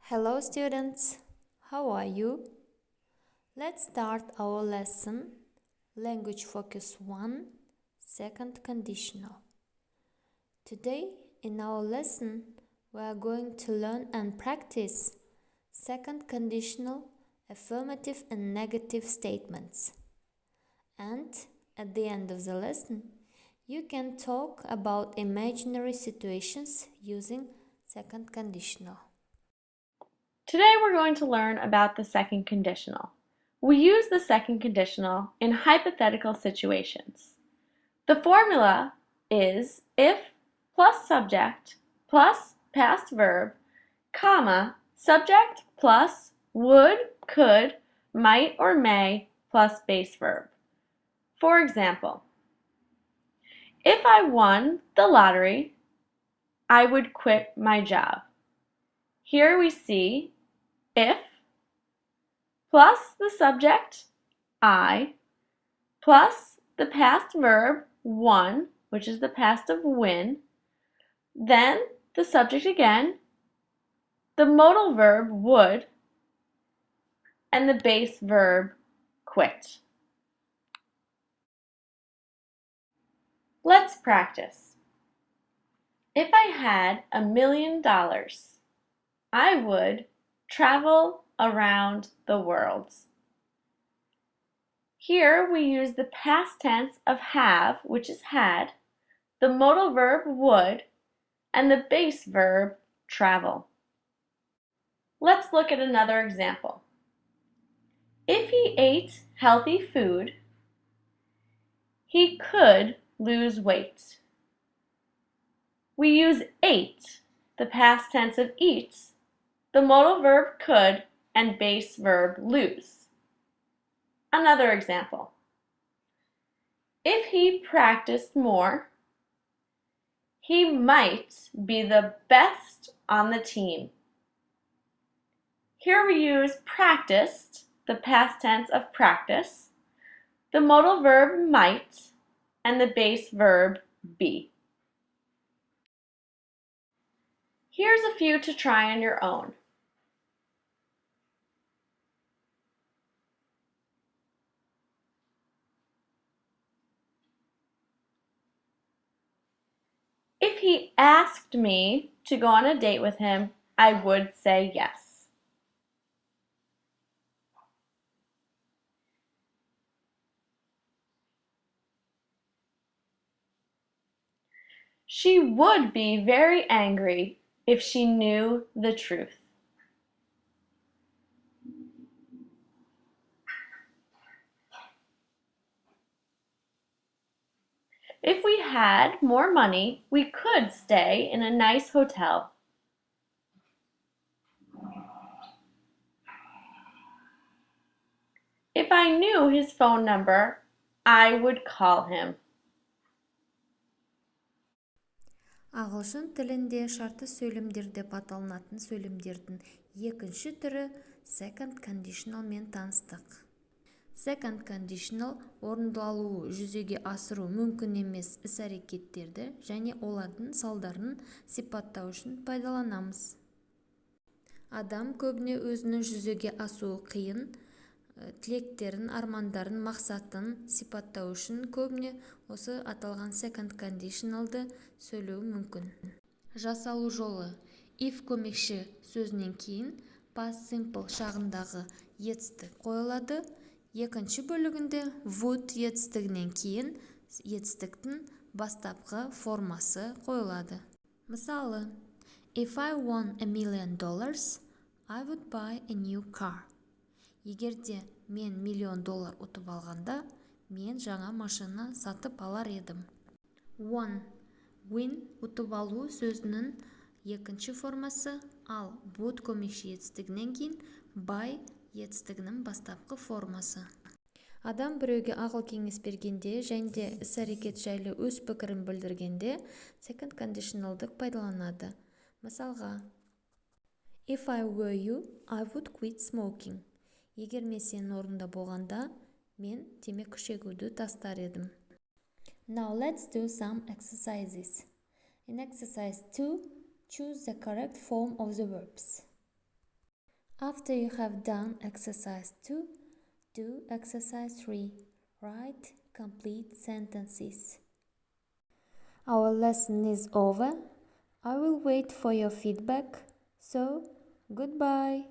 Hello students, how are you? Let's start our lesson, Language Focus 1, Second Conditional. Today in our lesson we are going to learn and practice second conditional, affirmative and negative statements. And at the end of the lesson, you can talk about imaginary situations using second conditional. Today we're going to learn about the second conditional. We use the second conditional in hypothetical situations. The formula is if plus subject plus past verb, comma, subject plus would, could, might, or may plus base verb. For example, if I won the lottery, I would quit my job. Here we see if plus the subject, I, plus the past verb, won, which is the past of win, then the subject again, the modal verb, would, and the base verb, quit. Let's practice. If I had $1 million, I would travel around the world. Here we use the past tense of have, which is had, the modal verb would, and the base verb travel. Let's look at another example. If he ate healthy food, he could lose weight. We use ate, the past tense of eat, the modal verb could, and base verb lose. Another example. If he practiced more, he might be the best on the team. Here we use practiced, the past tense of practice, the modal verb might, and the base verb be. Here's a few to try on your own. If he asked me to go on a date with him, I would say yes. She would be very angry if she knew the truth. If we had more money, we could stay in a nice hotel. If I knew his phone number, I would call him. Ағылшын тілінде шартты сөйлемдер деп аталынатын сөйлемдердің екінші түрі second conditional мен таныстық. Second conditional орындалуы жүзеге асыру мүмкін емес іс-әрекеттерді және олардың салдарын сипаттау үшін пайдаланамыз. Адам көбіне өзінің жүзеге асуы қиын тілектерін, армандарын, мақсатын сипаттау үшін көбіне осы аталған second conditionalды сөйлеу мүмкін. Жасалу жолы if көмекші сөзінен кейін past simple шағындағы етістік қойылады. Екінші бөлігінде would етістігінен кейін етістіктің бастапқы формасы қойылады. Мысалы, if I won $1 million, I would buy a new car. Егерде мен $1 миллион ұтып алғанда, мен жаңа машина сатып алар едім. Won, win ұтып алу сөзінің екінші формасы, ал would көмекші етістігінен кейін buy етістігінің бастапқы формасы. Адам біреуге ақыл кеңес бергенде және іс-әрекет жайлы өз пікірін білдіргенде second conditionalдық пайдаланады. Мысалға, if I were you, I would quit smoking. Егер мен сенің орнында болғанда, мен темекі шегуді тастар едім. Now let's do some exercises. In exercise 2, choose the correct form of the verbs. After you have done exercise 2, do exercise 3. Write complete sentences. Our lesson is over. I will wait for your feedback. So, goodbye.